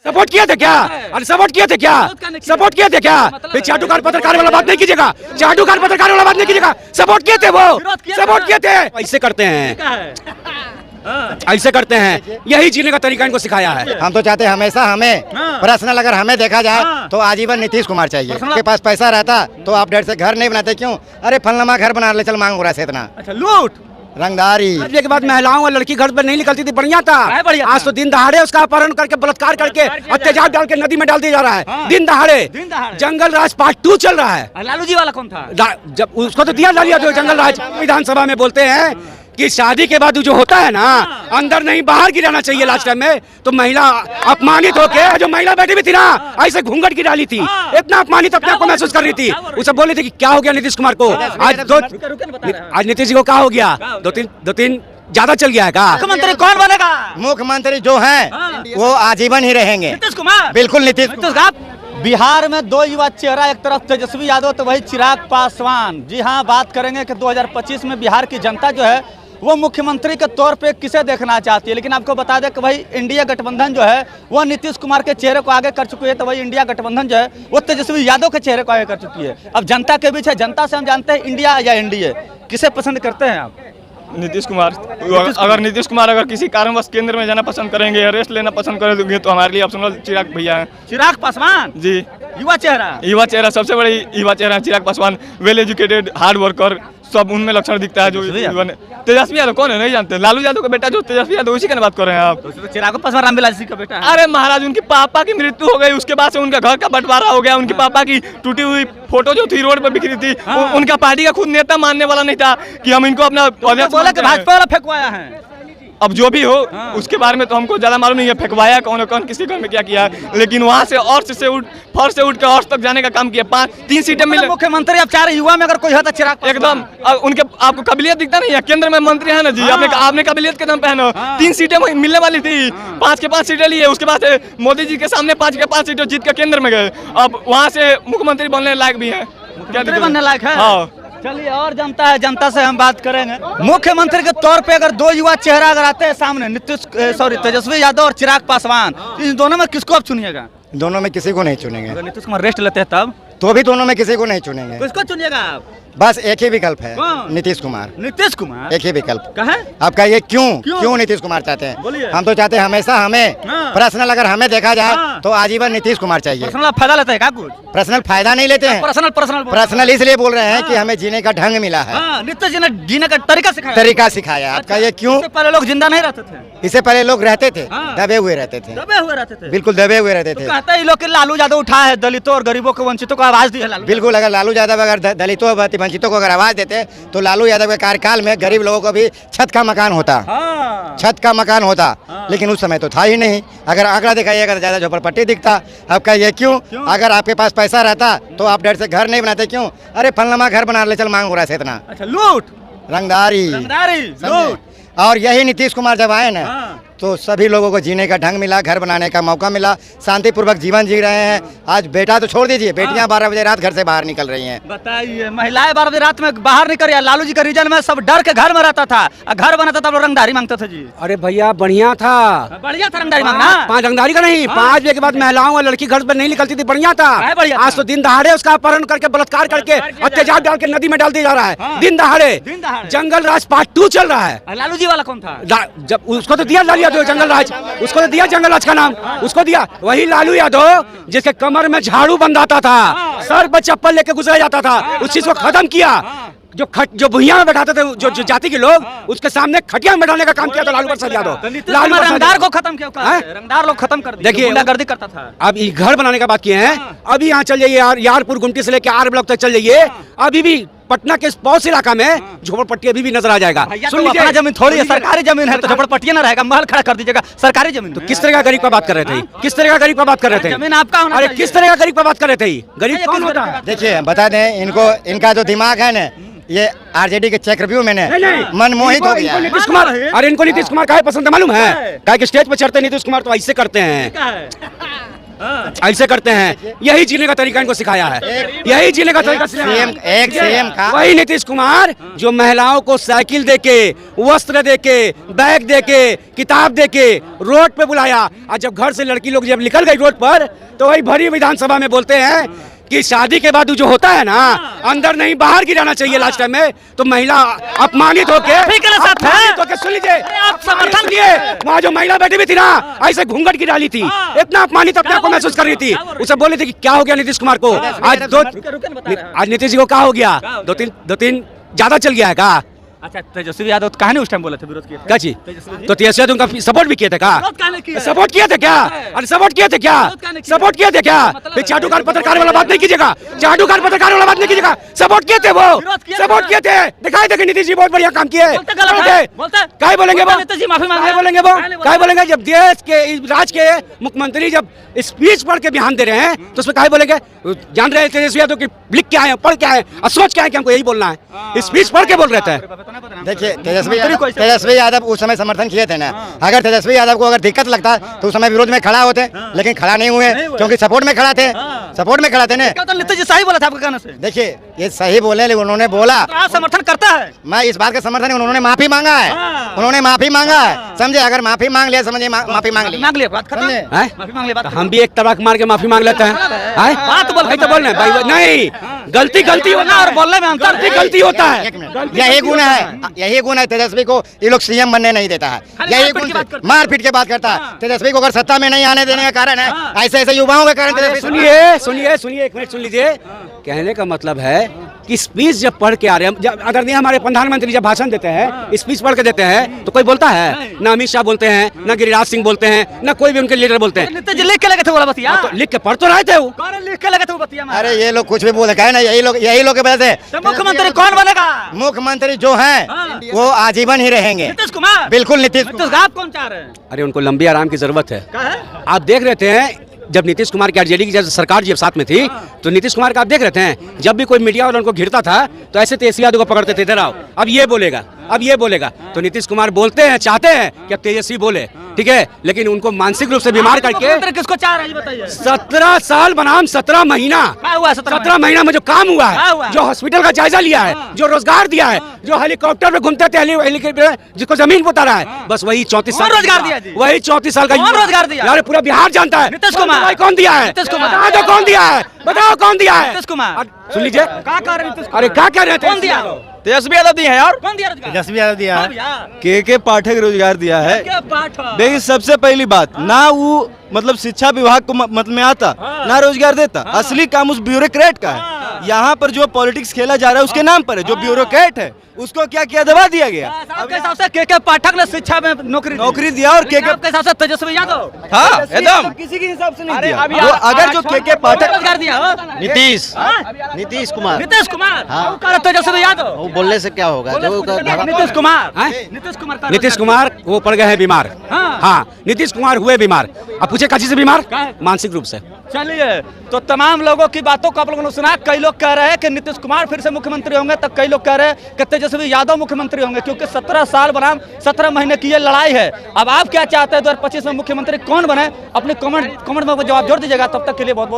Support किए थे क्या? अरे सपोर्ट किए थे क्या? सपोर्ट किए थे क्या? फिर चाटुकार पत्रकार वाला बात नहीं कीजिएगा, चाटुकार पत्रकार वाला बात नहीं कीजिएगा। सपोर्ट किए थे वो, सपोर्ट किए थे। ऐसे करते हैं, ऐसे करते हैं, यही जीने का तरीका इनको सिखाया है। हम तो चाहते हैं हमेशा हमें पर्सनल अगर हमें देखा जाए तो आजीवन नीतीश कुमार चाहिए। के पास पैसा रहता तो आप डेढ़ से घर नहीं बनाते क्यों? अरे फलनमा घर बना ले, चल मांग रहा है इतना। अच्छा लूट रंगदारी के बाद महिलाओं और लड़की घर पर नहीं निकलती थी, बढ़िया था। आज तो दिन दहाड़े उसका अपहरण करके बलात्कार करके अत्याचार डाल के नदी में डाल दिया जा रहा है। दिन दहाड़े जंगल राज पार्ट 2 चल रहा है। लालू जी वाला कौन था? जब उसको तो दिया डालिया तो जंगल राज। विधानसभा में बोलते हैं कि शादी के बाद जो होता है ना, अंदर नहीं बाहर गिराना चाहिए। लास्ट टाइम में तो महिला अपमानित होके, जो महिला बैठी भी थी ना, ऐसे घूंघट की डाली थी, इतना अपमानित अपने आप को महसूस कर रही थी। उसे बोल रही थी कि क्या हो गया नीतीश कुमार को? आज नीतीश जी को क्या हो गया? दो तीन ज्यादा चल गया है का? मुख्यमंत्री कौन बनेगा? मुख्यमंत्री जो है वो आजीवन ही रहेंगे। नीतीश कुमार, बिल्कुल नीतीश। बिहार में दो युवा चेहरा, एक तरफ तेजस्वी यादव तो वही चिराग पासवान। जी हाँ, बात करेंगे कि 2025 में बिहार की जनता जो है वो मुख्यमंत्री के तौर पे किसे देखना चाहती है। लेकिन आपको बता दें कि भाई इंडिया गठबंधन जो है वो नीतीश कुमार के चेहरे को आगे कर चुकी है, तो वही इंडिया गठबंधन जो है वो तेजस्वी यादव के चेहरे को आगे कर चुकी है। अब जनता के बीच है, जनता से हम जानते हैं इंडिया या एनडीए, किसे पसंद करते हैं आप? नीतीश कुमार। अगर नीतीश कुमार अगर किसी कारणवश केंद्र में जाना पसंद करेंगे, अरेस्ट लेना पसंद करेंगे तो हमारे लिए ऑप्शनल चिराग भैया हैं। चिराग पासवान जी, युवा चेहरा, सबसे बड़ी युवा चेहरा Chirag Paswan. Well educated, hard worker, सब उनमें लक्षण दिखता है। जो तेजस्वी यादव कौन है नहीं जानते? लालू यादव का बेटा जो तेजस्वी यादव, उसी की बात कर रहे हैं आप। चिराग पासवान रामविलास जी का बेटा है। अरे महाराज, उनके पापा की मृत्यु हो गई, उसके बाद से उनका घर का बंटवारा हो गया। उनके पापा की टूटी हुई फोटो जो थी रोड पर बिखरी थी, उनका पार्टी का खुद नेता मानने वाला नहीं था कि हम इनको अपना भाजपा वाला फेंकवाया है। अब जो भी हो उसके बारे में तो हमको ज्यादा मालूम नहीं है, फेंकवाया कौन कौन किसी घर में क्या किया, लेकिन वहाँ से और से उठ फर से उठ कर और तक जाने का काम किया। 3 सीटें मिले। मुख्यमंत्री अब 4 युवा में अगर कोई है तो चिराग एकदम। उनके आपको काबिलियत दिखता नहीं है? केंद्र में मंत्री है ना जी, आपने काबिलियत के दम पे है ना। 3 सीटें मिलने वाली थी, 5 के 5 सीटें लिए। उसके बाद मोदी जी के सामने 5 के 5 सीटें जीत कर केंद्र में गए। अब वहाँ से मुख्यमंत्री बनने लायक भी है, क्या बनने लायक है? हाँ। चलिए और जनता है, जनता से हम बात करेंगे। मुख्यमंत्री के तौर पे अगर 2 युवा चेहरा अगर आते हैं सामने, तेजस्वी यादव और चिराग पासवान, इन दोनों में किसको आप चुनिएगा? दोनों में किसी को नहीं चुनेंगे। अगर नीतीश कुमार रेस्ट लेते हैं तब तो भी दोनों में किसी को नहीं चुनेंगे। किसको चुनिएगा आप? बस एक ही विकल्प है, नीतीश कुमार। नीतीश कुमार एक ही विकल्प कहे? आप कहिए क्यों नीतीश कुमार चाहते हैं? हम तो चाहते हैं हमेशा हमें पर्सनल अगर हमें देखा जाए तो आजीवन नीतीश कुमार चाहिए। पर्सनल फायदा लेते हैं क्या? कुछ पर्सनल फायदा नहीं लेते हैं, पर्सनल इसलिए बोल रहे हैं कि हमें जीने का ढंग मिला है। नीतीश जी ने जीने का तरीका सिखाया। आप कहिए क्यों? पहले लोग जिंदा नहीं रहते थे, इससे पहले लोग रहते थे, दबे हुए रहते थे, बिल्कुल दबे हुए रहते थे। कहते हैं लोग लालू यादव उठाया है, दलितों और गरीबों को, वंचितों को आवाज दी है। बिल्कुल, अगर लालू यादव अगर दलितों वंचितों को अगर आवाज देते तो लालू यादव के कार्यकाल में गरीब लोगों को भी छत का मकान होता, छत का मकान होता। लेकिन उस समय तो था ही नहीं। अगर आंकड़ा दिखाइएगा तो ज्यादा झोपड़पट्टी दिखता। अब कहिए क्यों? अगर आपके पास पैसा रहता तो आप डेढ़ से घर नहीं बनाते क्यों? अरे फलनमा घर बना ले, चल मांग रहा है इतना। अच्छा लूट, रंगदारी, लूट। और यही नीतीश कुमार जब आए ना तो सभी लोगों को जीने का ढंग मिला, घर बनाने का मौका मिला, शांतिपूर्वक जीवन जी रहे हैं। आज बेटा तो छोड़ दीजिए, बेटियां 12 बजे रात घर से बाहर निकल रही हैं। बताइए, महिलाएं 12 बजे रात में बाहर निकल रही है। लालू जी का रीजन में सब डर के घर में रहता था, घर बनाता था, रंगदारी मांगता था जी। अरे भैया बढ़िया था, रंगदारी मांगना। 5 रंगदारी का नहीं, 5 बजे के बाद महिलाओं और लड़की घर पर नहीं निकलती थी, बढ़िया था। आज तो दिन दहाड़े उसका अपहरण करके बलात्कार करके अत्याचार डाल के नदी में डाल दिया जा रहा है। दिन दहाड़े जंगल राज पार्ट 2 चल रहा है। लालू जी वाला कौन था? जब उसको तो दिया डालिया तो जंगल राज, उसको तो दिया जंगल राज का नाम, उसको दिया। वही लालू यादव जिसके कमर में झाड़ू बंधाता था, सर पर चप्पल लेके गुजरा जाता था, उस चीज को खत्म किया। जो भुइयां में बैठाते थे जो जाति के लोग, उसके सामने खटिया में बैठाने का काम किया था लालू प्रसाद यादव। लालू रंगदार को खत्म किया, रंगदार लोग खत्म कर दिए। देखिए गुंडागर्दी करता था। अब घर बनाने का बात किए हैं, अभी यहाँ चल जाइए यारपुर गुमटी से लेकर आर ब्लॉक तक चल जाइए, अभी भी पटना के पौष इलाका में झोपड़पट्टी अभी भी नजर आ जाएगा। सुन लीजिए, जमीन थोड़ी है, सरकारी जमीन है तो झोपड़पट्टी ना रहेगा, महल खड़ा कर दीजिएगा। सरकारी जमीन तो किस तरह का गरीब का बात कर रहे थे? किस तरह का गरीब का बात कर रहे थे? जमीन आपका होना चाहिए। अरे किस तरह का गरीब का बात कर रहे थे? गरीब कौन होता है? देखिए बता दें इनको, इनका जो दिमाग है ना, ये आरजेडी के चेक रिव्यू में मनमोहित हो गया। नीतीश कुमार, अरे इनको नीतीश कुमार काहे पसंद है मालूम है? काहे कि स्टेज पे चढ़ते नीतीश कुमार तो ऐसे करते हैं। ऐसे करते हैं, यही जीने का तरीका इनको सिखाया है, यही जीने का तरीका सिखाया है। सीएम का वही नीतीश कुमार जो महिलाओं को साइकिल देके, वस्त्र देके, बैग देके, किताब देके रोड पे बुलाया, और जब घर से लड़की लोग जब निकल गई रोड पर तो वही भरी विधानसभा में बोलते हैं कि शादी के बाद जो होता है ना, अंदर नहीं बाहर गिराना चाहिए लास्ट टाइम में, तो महिला अपमानित होके सुन लीजिए, आप समर्थन किए वहाँ जो महिला बैठी हुई थी ना, ऐसे घूंघट की डाली थी, इतना अपमानित अपने आप को महसूस कर रही थी। उसे बोले थे कि क्या हो गया नीतीश कुमार को, आज नीतीश जी को क्या हो गया, दो तीन ज्यादा चल गया है का। अच्छा, तेजस्वी यादव तो कहानी उस टाइम बोले थे, विरोध किए थे। क्या चीज? तो तेजस्वी यादव उनका सपोर्ट भी किए थे क्या? सपोर्ट किए थे क्या? अरे सपोर्ट किए थे क्या? सपोर्ट किए थे क्या? फिर चाटुकार पत्रकार वाला बात नहीं कीजिएगा, चाटुकार पत्रकार वाला बात नहीं कीजिएगा। सपोर्ट किए थे वो, सपोर्ट किए थे, दिखाई थे कि नीतीश जी बहुत बढ़िया काम किए। क्या बोलेंगे वो? क्या बोलेंगे वो? क्या बोलेंगे? जब देश के राज्य के मुख्यमंत्री जब स्पीच पढ़ के बयान दे रहे हैं तो उसमें क्या बोलेंगे? जान रहे हैं तेजस्वी यादव की लिख के आए, पढ़ के आए और सोच के आए कि हमको यही बोलना है, स्पीच पढ़ के बोल रहे थे। देखिए, तेजस्वी यादव उस समय समर्थन किए थे ना। अगर तेजस्वी यादव को अगर दिक्कत लगता तो उस समय विरोध में खड़ा होते, लेकिन खड़ा नहीं हुए क्योंकि सपोर्ट में खड़ा थे, सपोर्ट में खड़ा थे ना। तो नीतीश जी सही बोला था आपके कहने से। देखिए, ये सही बोले, लेकिन उन्होंने बोला, आप समर्थन करता है। मैं इस बात का समर्थन है, उन्होंने माफी मांगा है, उन्होंने माफी मांगा है, समझे? अगर माफी मांग लिया, समझिए माफी मांग ली, मांग लिया, बात खत्म। समझे? माफी मांग लिया, बात हम भी एक तबाक मार के माफी मांग लेते हैं। बात बोल तो बोल रहे हैं नहीं, गलती होना और बोलने में अंतर, गलती होता है। यही गुण है, यही गुण है तेजस्वी को, ये लोग सीएम बनने नहीं देता है, यही गुण मारपीट के बात करता है। तेजस्वी को अगर सत्ता में नहीं आने देने का कारण है ऐसे ऐसे युवाओं के कारण। सुनिए एक मिनट सुन लीजिए, कहने का मतलब है कि स्पीच जब पढ़ के आ रहे हैं, अगर नहीं हमारे प्रधानमंत्री जब भाषण देते हैं, स्पीच पढ़ के देते हैं तो कोई बोलता है? ना अमित शाह बोलते हैं, ना गिरिराज सिंह बोलते हैं, ना कोई भी उनके लीडर बोलते हैं। नीतीश जी लिख के लगे थे बोला बतिया, तो लिख के पढ़ तो रहे थे वो, लिख के लगे थे बतिया। अरे ये लोग कुछ भी बोल रहे हैं ना, यही लोग की वजह से। मुख्यमंत्री कौन बनेगा? मुख्यमंत्री जो है वो आजीवन ही रहेंगे। नीतीश कुमार, बिल्कुल नीतीश नीतीश। आप कौन चाह रहे हैं? अरे उनको लंबी आराम की जरूरत है। आप देख रहे थे जब नीतीश कुमार की आरजेडी की जब सरकार जब साथ में थी तो नीतीश कुमार का आप देख रहे थे, जब भी कोई मीडिया वाला उनको घिरता था तो ऐसे तेजस्वी यादव को पकड़ते थे, इधर आओ, अब ये बोलेगा। तो नीतीश कुमार बोलते हैं, चाहते हैं कि अब तेजस्वी बोले, ठीक है, लेकिन उनको मानसिक रूप से बीमार करके। किसको चाह रहे हैं बताइए? 17 साल बनाम 17 महीना, 17 महीना में जो काम हुआ है, जो हॉस्पिटल का जायजा लिया है, जो रोजगार दिया है, जो हेलीकॉप्टर में घूमते थे, जिसको जमीन पे उतारा है, बस वही 34 साल रोजगार दिया, वही 34 साल का रोजगार दिया। यार पूरा बिहार जानता है नीतीश कुमार कौन दिया है, नीतीश कुमार कौन दिया है, बताओ कौन दिया है? नीतीश कुमार। सुन लीजिए, क्या कह रहे हैं? अरे क्या कह रहे थे? कौन दिया? तेजस्वी यादव दिए हैं यार, कौन दिया रोजगार? तेजस्वी यादव दिया है, हाँ के पाठक रोजगार दिया है। क्या बात है? देखिए, सबसे पहली बात, ना वो मतलब शिक्षा विभाग को मत में आता, ना रोजगार देता। असली काम उस ब्यूरोक्रेट का है। यहाँ पर जो पॉलिटिक्स खेला जा रहा है उसके नाम पर है। जो ब्यूरोक्रेट है उसको क्या किया, दबा दिया गया। आपके हिसाब से के पाठक ने शिक्षा में नौकरी दिया और के आपके हिसाब से तेजस्वी यादव? हाँ, एकदम किसी के हिसाब से नहीं दिया। वो अगर जो के पाठक रोजगार दिया हो? नीतीश कुमार, नीतीश कुमार। वो कह रहे तेजस्वी यादव। वो बोलने से क्या होगा? नीतीश कुमार, नीतीश कुमार वो पड़ गए हैं बीमार। हाँ, नीतीश कुमार हुए बीमार। अब पूछे काची से बीमार? मानसिक रूप से। चलिए, तो तमाम लोगों की बातों को आप लोगों ने सुना। कई लोग कह रहे हैं कि नीतीश कुमार फिर से मुख्यमंत्री होंगे, तो कई लोग कह रहे हैं कि तेजस्वी यादव मुख्यमंत्री होंगे, क्योंकि 17 साल बनाम 17 महीने की ये लड़ाई है। अब आप क्या चाहते हैं 2025 में मुख्यमंत्री कौन बने? अपने कमेंट में जवाब जोड़ दीजिएगा। तब तक के लिए बहुत बहुत